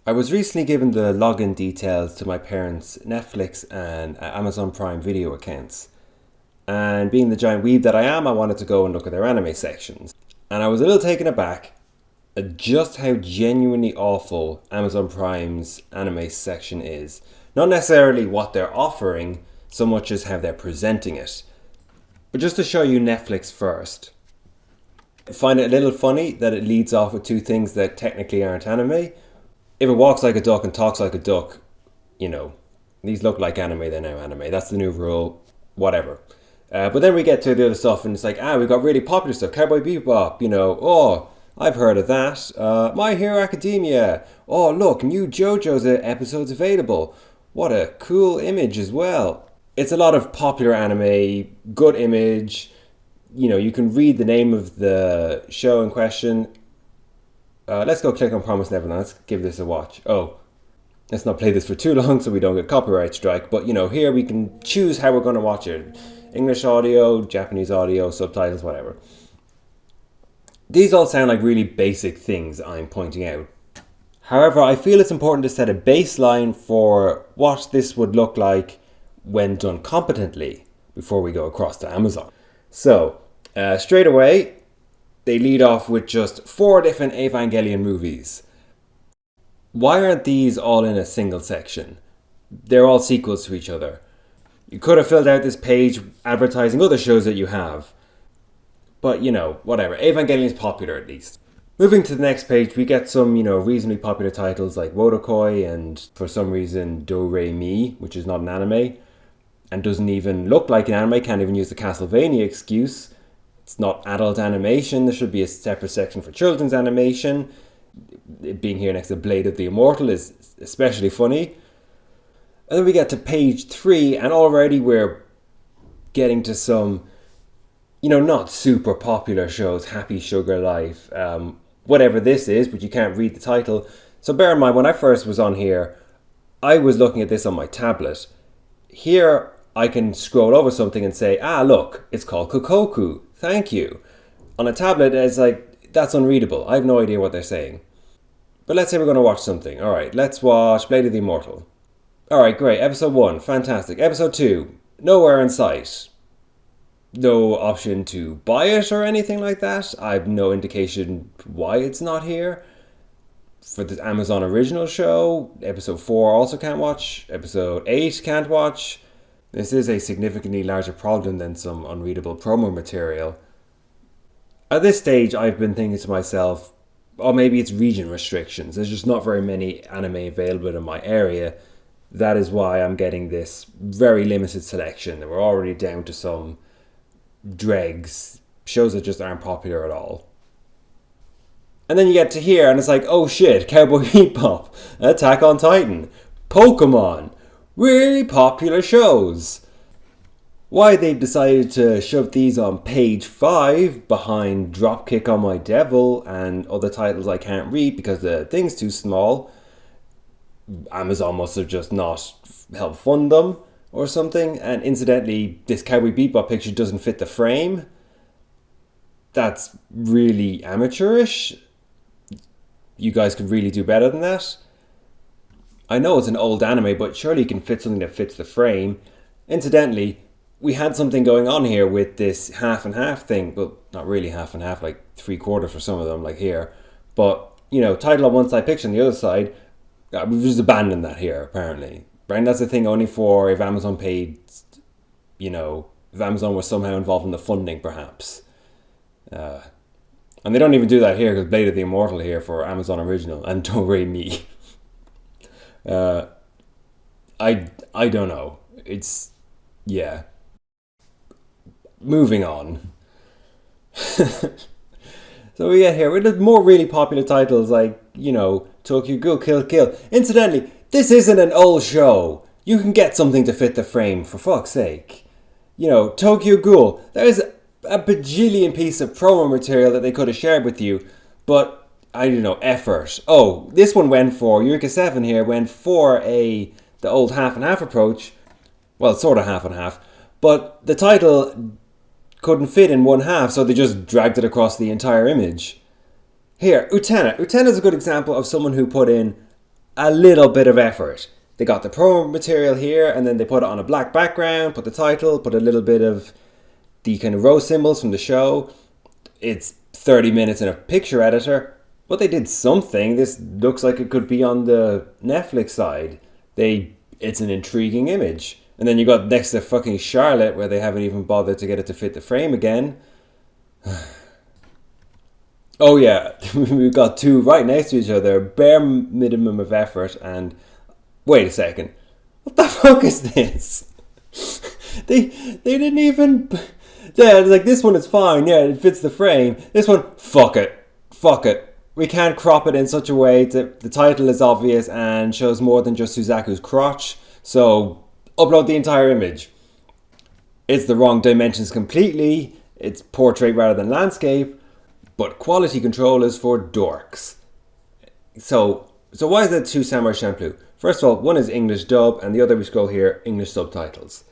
I was recently given the login details to my parents' Netflix and Amazon Prime Video accounts. And being the giant weeb that I am, I wanted to go and look at their anime sections. And I was a little taken aback at just how genuinely awful Amazon Prime's anime section is. Not necessarily what they're offering, so much as how they're presenting it. But just to show you Netflix first. I find it a little funny that it leads off with two things that technically aren't anime. If it walks like a duck and talks like a duck, these look like anime, they're now anime. That's the new rule, whatever. But then we get to the other stuff and it's like, we've got really popular stuff. Cowboy Bebop, oh, I've heard of that. My Hero Academia. Oh, look, new JoJo's episodes available. What a cool image as well. It's a lot of popular anime, good image. You can read the name of the show in question. Let's go click on Promised Neverland. Let's give this a watch. Oh, let's not play this for too long so we don't get copyright strike. But, here we can choose how we're going to watch it. English audio, Japanese audio, subtitles, whatever. These all sound like really basic things I'm pointing out. However, I feel it's important to set a baseline for what this would look like when done competently before we go across to Amazon. So, straight away, they lead off with just 4 different Evangelion movies. Why aren't these all in a single section? They're all sequels to each other. You could have filled out this page advertising other shows that you have. But, whatever. Evangelion's popular at least. Moving to the next page, we get some, reasonably popular titles like Wodokoi and, for some reason, Do-Re-Mi, which is not an anime. And doesn't even look like an anime, can't even use the Castlevania excuse. It's not adult animation, there should be a separate section for children's animation. It being here next to Blade of the Immortal is especially funny. And then we get to page 3 and already we're getting to some, not super popular shows, Happy Sugar Life, whatever this is, but you can't read the title. So bear in mind, when I first was on here, I was looking at this on my tablet. Here, I can scroll over something and say, look, it's called Kokoku. Thank you. On a tablet, it's like, that's unreadable. I have no idea what they're saying. But let's say we're going to watch something. All right, let's watch Blade of the Immortal. All right, great. Episode 1, fantastic. Episode 2, nowhere in sight. No option to buy it or anything like that. I have no indication why it's not here. For the Amazon original show, episode 4 also can't watch. Episode 8 can't watch. This is a significantly larger problem than some unreadable promo material. At this stage, I've been thinking to myself, maybe it's region restrictions. There's just not very many anime available in my area. That is why I'm getting this very limited selection. We're already down to some dregs, shows that just aren't popular at all. And then you get to here and it's like, oh shit, Cowboy Bebop, Attack on Titan, Pokemon. Really popular shows. Why they've decided to shove these on page 5 behind Dropkick on My Devil and other titles I can't read because the thing's too small. Amazon must have just not helped fund them or something. And incidentally, this Cowboy Bebop picture doesn't fit the frame. That's really amateurish. You guys could really do better than that. I know it's an old anime, but surely you can fit something that fits the frame. Incidentally, we had something going on here with this half and half thing. Well, not really half and half, like 3/4 for some of them, like here. But, title on one side, picture on the other side. We've just abandoned that here, apparently. Right? And that's the thing only for if Amazon paid, if Amazon was somehow involved in the funding, perhaps. And they don't even do that here, because Blade of the Immortal here for Amazon Original and Do-Re-Mi. I don't know. It's, yeah. Moving on. So we get here with more really popular titles like, Tokyo Ghoul Kill Kill. Incidentally, this isn't an old show. You can get something to fit the frame, for fuck's sake. Tokyo Ghoul. There's a bajillion piece of promo material that they could have shared with you, but I don't know, effort. Oh, this one went for, Eureka 7 here, went for the old half and half approach. Well, sort of half and half. But the title couldn't fit in one half, so they just dragged it across the entire image. Here, Utena. Utena's a good example of someone who put in a little bit of effort. They got the promo material here, and then they put it on a black background, put the title, put a little bit of the kind of rose symbols from the show. It's 30 minutes in a picture editor, but they did something. This looks like it could be on the Netflix side. It's an intriguing image. And then you got next to fucking Charlotte, where they haven't even bothered to get it to fit the frame again. Oh yeah, we've got two right next to each other, bare minimum of effort, and wait a second, what the fuck is this? they didn't even, yeah, it's like this one is fine, yeah, it fits the frame. This one, fuck it. We can't crop it in such a way that the title is obvious and shows more than just Suzaku's crotch, so upload the entire image. It's the wrong dimensions completely, it's portrait rather than landscape, but quality control is for dorks. So why is that two Samurai Champloo? First of all, one is English dub and the other, we scroll here, English subtitles.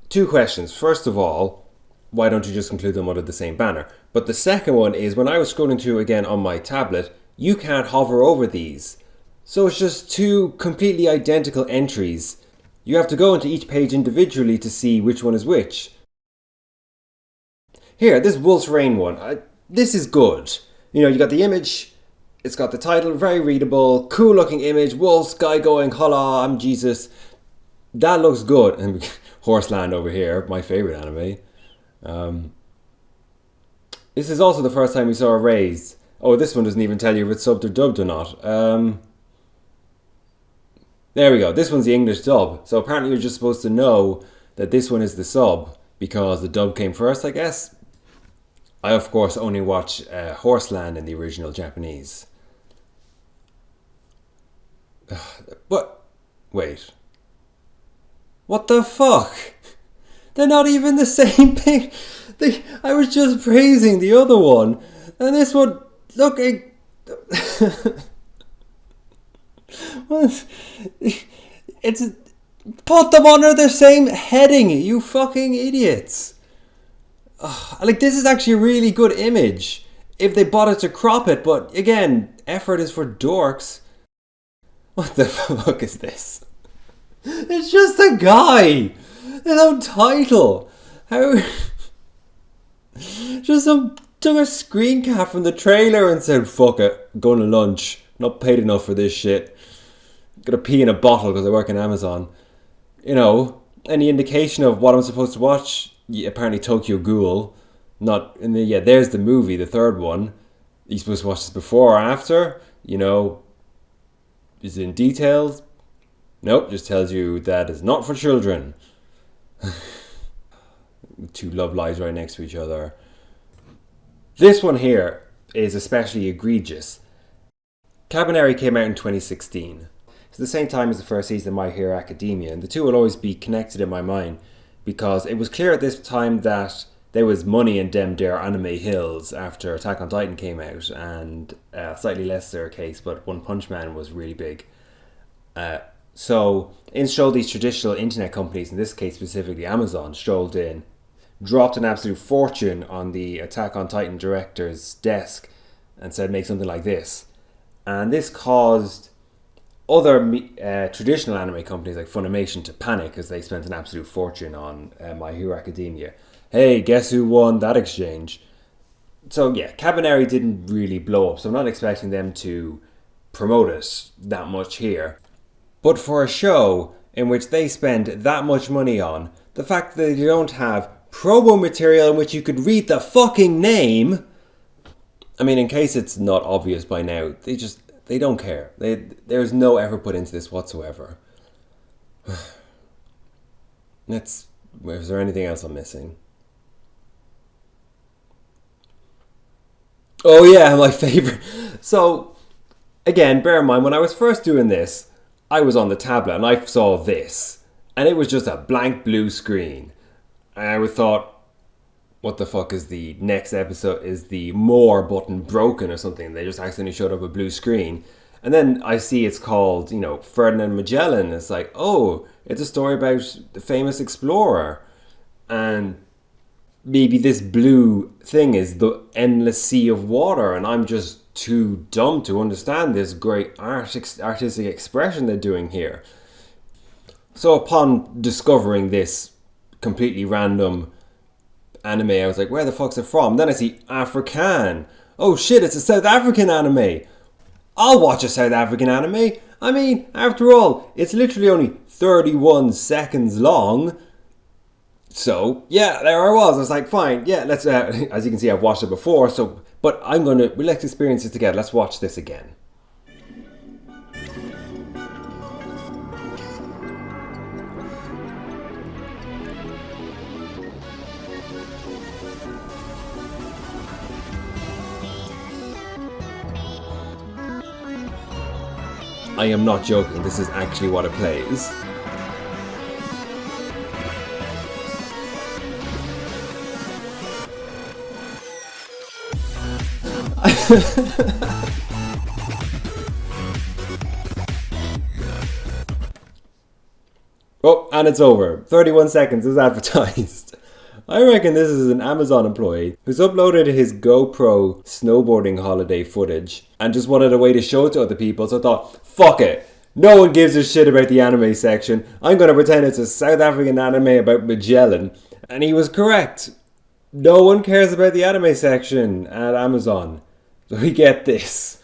Two questions. First of all, why don't you just include them under the same banner? But the second one is, when I was scrolling through again on my tablet, you can't hover over these. So it's just two completely identical entries. You have to go into each page individually to see which one is which. Here, this Wolf's Rain one, this is good. You know, you got the image, it's got the title, very readable, cool looking image, wolves, guy going, holla, I'm Jesus. That looks good. And Horseland over here, my favourite anime. This is also the first time we saw a raise. Oh, this one doesn't even tell you if it's subbed or dubbed or not. There we go, this one's the English dub. So apparently you're just supposed to know that this one is the sub, because the dub came first, I guess. I, of course, only watch Horseland in the original Japanese. What? Wait. What the fuck? They're not even the same thing. I was just praising the other one. And this one, look, it's put them under the same heading, you fucking idiots. Like, this is actually a really good image if they bothered to crop it, but again, effort is for dorks. What the fuck is this? It's just a guy. There's no title. How? Just took a screen cap from the trailer and said, fuck it, going to lunch. Not paid enough for this shit. Gotta pee in a bottle because I work in Amazon. You know, any indication of what I'm supposed to watch? Yeah, apparently Tokyo Ghoul. Not in the, yeah, there's the movie, the third one. Are you supposed to watch this before or after? You know, is it in details? Nope, just tells you that it's not for children. Two love lives right next to each other. This one here is especially egregious. Cabaneri came out in 2016. It's the same time as the first season of My Hero Academia, and the two will always be connected in my mind because it was clear at this time that there was money in them there anime hills after Attack on Titan came out, and slightly less their case, but One Punch Man was really big. So in strolled these traditional internet companies, in this case specifically Amazon, strolled in, dropped an absolute fortune on the Attack on Titan director's desk and said make something like this. And this caused other traditional anime companies like Funimation to panic because they spent an absolute fortune on My Hero Academia. Hey, guess who won that exchange? So yeah, Cabaneri didn't really blow up, so I'm not expecting them to promote it that much here. But for a show in which they spend that much money on, the fact that they don't have promo material in which you could read the fucking name, I mean, in case it's not obvious by now, they don't care. There's no effort put into this whatsoever. Is there anything else I'm missing? Oh yeah, my favorite. So, again, bear in mind, when I was first doing this, I was on the tablet and I saw this. And it was just a blank blue screen. And I thought, what the fuck is the next episode? Is the more button broken or something? They just accidentally showed up a blue screen. And then I see it's called, Ferdinand Magellan. It's like, oh, it's a story about the famous explorer. And maybe this blue thing is the endless sea of water. And I'm just too dumb to understand this great artistic expression they're doing here. So upon discovering this completely random anime, I was like, where the fuck's it from? Then I see African. Oh shit, it's a South African anime. I'll watch a South African anime. I mean, after all, it's literally only 31 seconds long. So, yeah, there I was. I was like, fine, yeah, let's, as you can see, I've watched it before, so, but let's experience it together. Let's watch this again. I am not joking, this is actually what it plays. Oh, and it's over. 31 seconds is advertised. I reckon this is an Amazon employee who's uploaded his GoPro snowboarding holiday footage and just wanted a way to show it to other people, so I thought, fuck it. No one gives a shit about the anime section. I'm going to pretend it's a South African anime about Magellan. And he was correct. No one cares about the anime section at Amazon. So we get this.